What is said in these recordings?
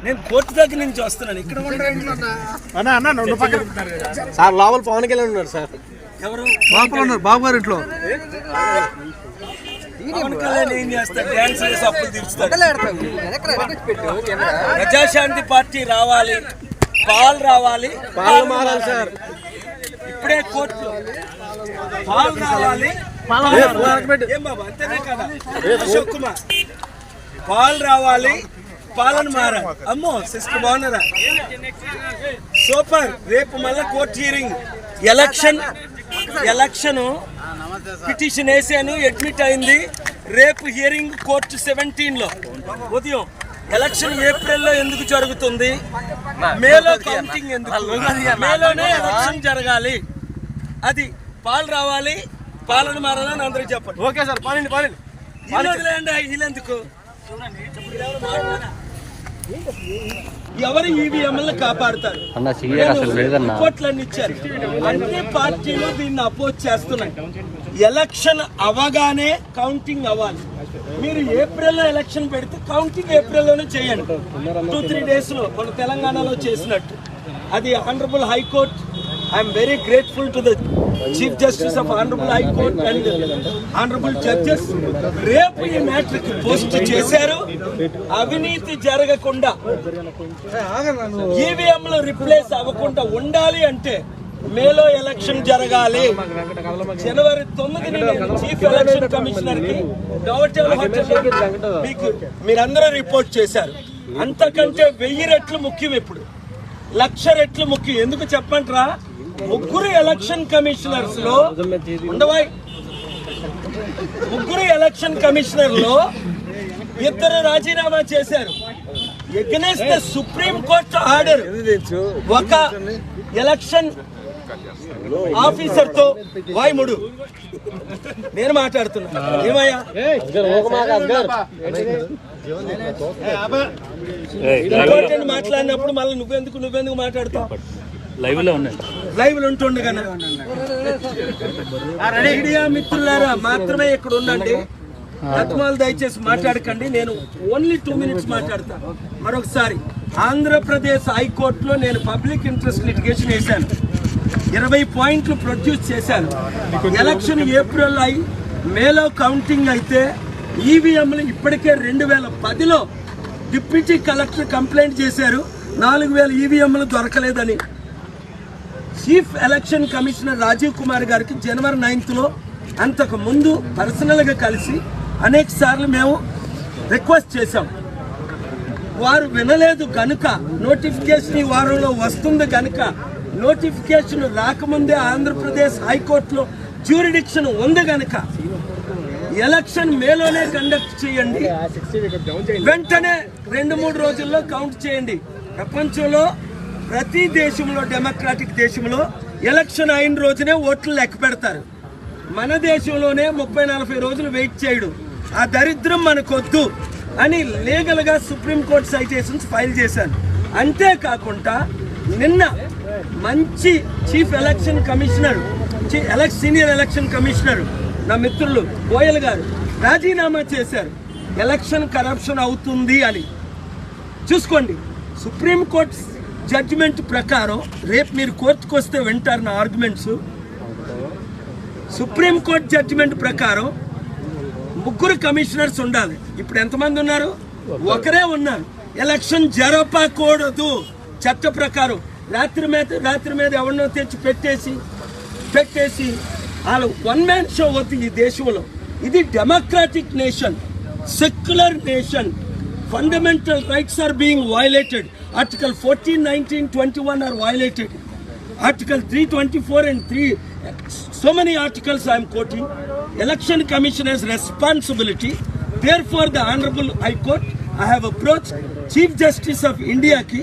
నేను కోర్టు దగ్గర నుంచి వస్తున్నాను. ఇక్కడ సార్ లోపల పవన్ కళ్యాణ్ ఉన్నారు సార్. ఎవరు ఉన్నారు బాబు గారు ఇంట్లో. పవన్ కళ్యాణ్ ఏం చేస్తాడు? డ్యాన్స్ చేసి అప్పులు తీర్చుతాడు. ప్రజాశాంతి పార్టీ రావాలి, పాలు రావాలి, పాలు మారాలి సార్. ఇప్పుడే కోర్టు పాలు రావాలి. ఏం బాబు అంతేనే కదా అశోక్ కుమార్? పాలు రావాలి, పాలన మారాలి. అమ్మో సిస్టర్ బాగున్నారా? సూపర్. రేపు మళ్ళీ కోర్టు హియరింగ్. ఎలక్షన్ పిటిషన్ వేసాను, అడ్మిట్ అయింది. రేపు హియరింగ్ కోర్టు 17లో ఉదయం. ఎలక్షన్ ఏప్రిల్లో ఎందుకు జరుగుతుంది? మేలో కౌంటింగ్ ఎందుకు? మేలోనే ఎలక్షన్ జరగాలి. అది పాలు రావాలి, పాలన మారాలని అందరికి చెప్పండి. ఓకే సార్, పాలండి వదిలేండి. వీళ్ళెందుకు? ఎవరు ఈవీఎంలను కాపాడుతారు? రిపోర్ట్లన్నీ ఇచ్చారు. అన్ని పార్టీలు దీన్ని అపోజ్ చేస్తున్నాయి. ఎలక్షన్ అవగానే కౌంటింగ్ అవ్వాలి. మీరు ఏప్రిల్లో ఎలక్షన్ పెడితే కౌంటింగ్ ఏప్రిల్లోనే చేయండి. 2-3 days లో మన తెలంగాణలో చేసినట్టు. అది honourable high court. I'm very grateful to the chief justice of honourable high court and honourable judges. రేపు ఈ మ్యాట్రిక్ పోస్ట్ చేశారు. అవినీతి జరగకుండా, ఈవీఎంలు రిప్లేస్ అవ్వకుండా ఉండాలి అంటే మేలో ఎలక్షన్ జరగాలి. జనవరి 9ని నేను చీఫ్ ఎలక్షన్ కమిషనర్ కి మీకు మీరందరూ రిపోర్ట్ చేశారు. అంతకంటే 1000 రెట్లు ముఖ్యం. ఇప్పుడు 1,00,000 రెట్లు ముఖ్యం. ఎందుకు చెప్పంటారా? ముగ్గురు ఎలక్షన్ కమిషనర్స్ లో ముగ్గురు ఎలక్షన్ కమిషనర్ లో 2 రాజీనామా చేశారు. Against the supreme court order. ఒక ఎలక్షన్ ఆఫీసర్ తో వాయిముడు. నేను మాట్లాడుతున్నా. ఏమయ్యా మాట్లాడినప్పుడు మళ్ళీ నువ్వెందుకు మాట్లాడుతావు? లైవ్ లో ఉంటుండగా మీడియా మిత్రులారా మాత్రమే ఇక్కడ ఉండండి. రత్మాలు దయచేసి మాట్లాడకండి. నేను ఓన్లీ 2 minutes మాట్లాడతాను. మరొకసారి, ఆంధ్రప్రదేశ్ హైకోర్టులో నేను పబ్లిక్ ఇంట్రెస్ట్ లిటిగేషన్ వేశాను. 20 పాయింట్లు ప్రొడ్యూస్ చేశాను. ఎలక్షన్ ఏప్రిల్ అయి మేలో కౌంటింగ్ అయితే ఈవీఎంలు ఇప్పటికే 2010లో డిప్యూటీ కలెక్టర్ కంప్లైంట్ చేశారు 4000 ఈవీఎంలు దొరకలేదని. Chief election commissioner Rajiv Kumar గారికి జనవరి 9th అంతకు ముందు పర్సనల్గా కలిసి అనేక సార్లు మేము రిక్వెస్ట్ చేశాం. వారు వినలేదు కనుక నోటిఫికేషన్ ఈ వారంలో వస్తుంది కనుక నోటిఫికేషన్ రాకముందే ఆంధ్రప్రదేశ్ హైకోర్టులో జ్యూరిడిక్షన్ ఉంది కనుక ఎలక్షన్ మేలోనే కండక్ట్ చేయండి. వెంటనే 2-3 రోజుల్లో కౌంట్ చేయండి. ప్రపంచంలో ప్రతి దేశంలో, డెమోక్రాటిక్ దేశంలో ఎలక్షన్ అయిన రోజునే ఓట్లు లెక్క పెడతారు. మన దేశంలోనే 30-40 రోజులు వెయిట్ చేయడం. ఆ దరిద్రం మనకొద్దు అని లీగల్గా సుప్రీంకోర్టు సైటేషన్స్ ఫైల్ చేశాను. అంతేకాకుండా నిన్న మంచి chief election commissioner, senior election commissioner నా మిత్రులు గోయల్ గారు రాజీనామా చేశారు. ఎలక్షన్ కరప్షన్ అవుతుంది అని. చూసుకోండి, సుప్రీంకోర్టు జడ్జిమెంట్ ప్రకారం రేపు మీరు కోర్టుకు వస్తే వింటారు నా ఆర్గ్యుమెంట్స్. సుప్రీంకోర్టు జడ్జిమెంట్ ప్రకారం 3 కమిషనర్స్ ఉండాలి. ఇప్పుడు ఎంతమంది ఉన్నారు? ఒకరే ఉన్నారు. ఎలక్షన్ జరపకూడదు చట్ట ప్రకారం. రాత్రి మీద ఎవరినో తెచ్చి పెట్టేసి వాళ్ళు 1 man షో అవుతుంది ఈ దేశంలో. ఇది democratic nation, secular nation. Fundamental rights are being violated. Article 14, 19, 21 are violated. Article 324 and 3, so many articles I am quoting. Election Commissioner's responsibility. Therefore, the Honorable High Court, I have approached Chief Justice of India ki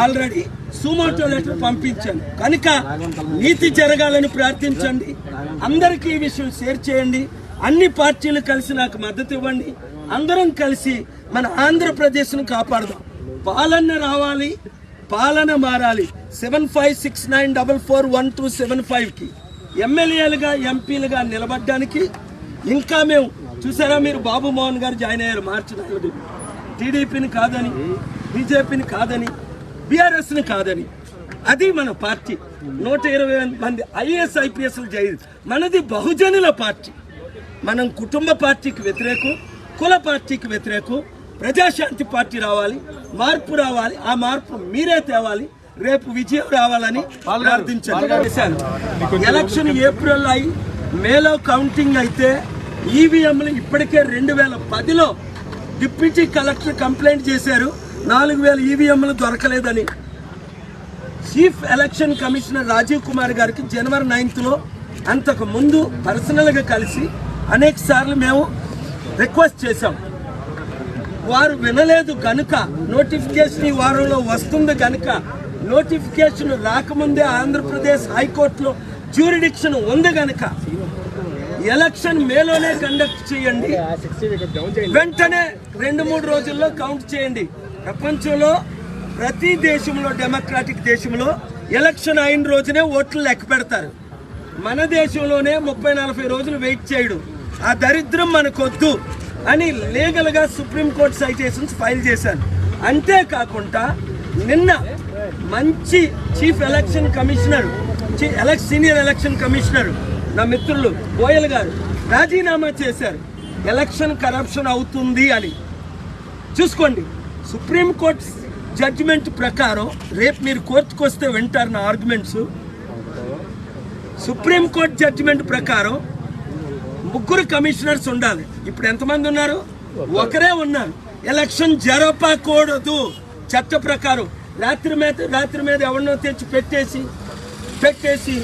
already sumoto letter పంపించాను. కనుక నీతి జరగాలని ప్రార్థించండి. అందరికీ ఈ విషయం share చేయండి. అన్ని పార్టీలు కలిసి నాకు మద్దతు ఇవ్వండి. అందరం కలిసి మన ఆంధ్రప్రదేశ్ను కాపాడదాం. పాలన రావాలి, పాలన మారాలి. 7569441275కి ఎమ్మెల్యేలుగా, ఎంపీలుగా నిలబడడానికి ఇంకా మేము చూసారా మీరు బాబు మోహన్ గారు జాయిన్ అయ్యారు మార్చి 4. టీడీపీని కాదని, బీజేపీని కాదని, బీఆర్ఎస్ని కాదని. అది మన పార్టీ. 120 మంది ఐఏఎస్ ఐపీఎస్లు జైలు. మనది బహుజనుల పార్టీ. మనం కుటుంబ పార్టీకి వ్యతిరేకం, కుల పార్టీకి వ్యతిరేకం. ప్రజాశాంతి పార్టీ రావాలి, మార్పు రావాలి. ఆ మార్పు మీరే తేవాలి. రేపు విజయం రావాలని ప్రార్థించాను. ఎలక్షన్ ఏప్రిల్ అయి మేలో కౌంటింగ్ అయితే ఈవీఎంలు ఇప్పటికే 2010లో డిప్యూటీ కలెక్టర్ కంప్లైంట్ చేశారు 4000 ఈవీఎంలు దొరకలేదని. Chief election commissioner Rajiv Kumar గారికి జనవరి 9th అంతకు ముందు పర్సనల్గా కలిసి అనేక సార్లు మేము రిక్వెస్ట్ చేశాం. వారు వినలేదు కనుక నోటిఫికేషన్ ఈ వారంలో వస్తుంది కనుక నోటిఫికేషన్ రాకముందే ఆంధ్రప్రదేశ్ హైకోర్టులో జ్యూరిడిక్షన్ ఉంది కనుక ఎలక్షన్ మేలోనే కండక్ట్ చేయండి, వెంటనే 2-3 రోజుల్లో కౌంట్ చేయండి. ప్రపంచంలో ప్రతి దేశంలో, డెమోక్రాటిక్ దేశంలో ఎలక్షన్ అయిన రోజునే ఓట్లు లెక్క పెడతారు. మన దేశంలోనే 30-40 రోజులు వెయిట్ చేయడం. ఆ దరిద్రం మనకొద్దు అని లీగల్గా సుప్రీంకోర్టు సైటేషన్స్ ఫైల్ చేశాను. అంతేకాకుండా నిన్న మంచి chief election commissioner, senior election commissioner నా మిత్రులు గోయల్ గారు రాజీనామా చేశారు. ఎలక్షన్ కరప్షన్ అవుతుంది అని. చూసుకోండి, సుప్రీంకోర్టు జడ్జిమెంట్ ప్రకారం రేపు మీరు కోర్టుకు వస్తే వింటారు నా ఆర్గ్యుమెంట్స్. సుప్రీంకోర్టు జడ్జిమెంట్ ప్రకారం 3 కమిషనర్స్ ఉండాలి. ఇప్పుడు ఎంతమంది ఉన్నారు? ఒకరే ఉన్నారు. ఎలక్షన్ జరపకూడదు చట్ట ప్రకారం. రాత్రి మీద ఎవరినో తెచ్చి పెట్టేసి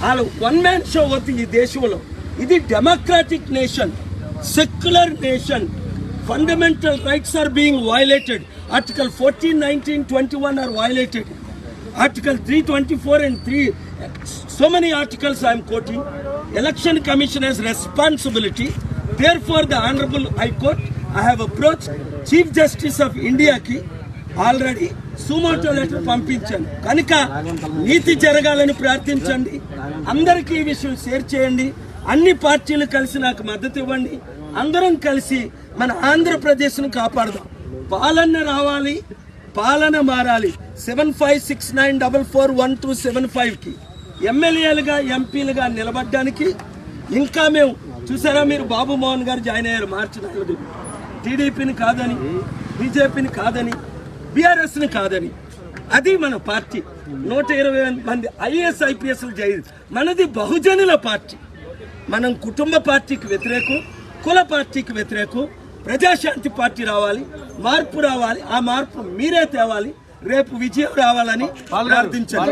వాళ్ళు 1 man షో అవుతుంది ఈ దేశంలో. ఇది democratic nation, secular nation. Fundamental rights are being violated. Article 14, 19, 21 are violated. Article 324 and 3, so many articles I am quoting. Election Commission has responsibility. Therefore, the Honorable High Court, I have approached Chief Justice of India ki already sumoto letter పంపించాను. కనుక నీతి జరగాలని ప్రార్థించండి. అందరికీ ఈ విషయం share చేయండి. అన్ని పార్టీలు కలిసి నాకు మద్దతు ఇవ్వండి. అందరం కలిసి మన ఆంధ్రప్రదేశ్ను కాపాడదాం. పాలన రావాలి, పాలన మారాలి. 7569441275కి ఎమ్మెల్యేలుగా, ఎంపీలుగా నిలబడ్డానికి ఇంకా మేము చూసారా మీరు బాబు మోహన్ గారు జాయిన్ అయ్యారు మార్చి 4. టీడీపీని కాదని, బీజేపీని కాదని, బీఆర్ఎస్ని కాదని. అది మన పార్టీ. 120 మంది ఐఏఎస్ ఐపీఎస్లు జైలు. మనది బహుజనుల పార్టీ. మనం కుటుంబ పార్టీకి వ్యతిరేకం, కుల పార్టీకి వ్యతిరేకం. ప్రజాశాంతి పార్టీ రావాలి, మార్పు రావాలి. ఆ మార్పు మీరే తేవాలి. రేపు విజయం రావాలని ప్రార్థించాలి.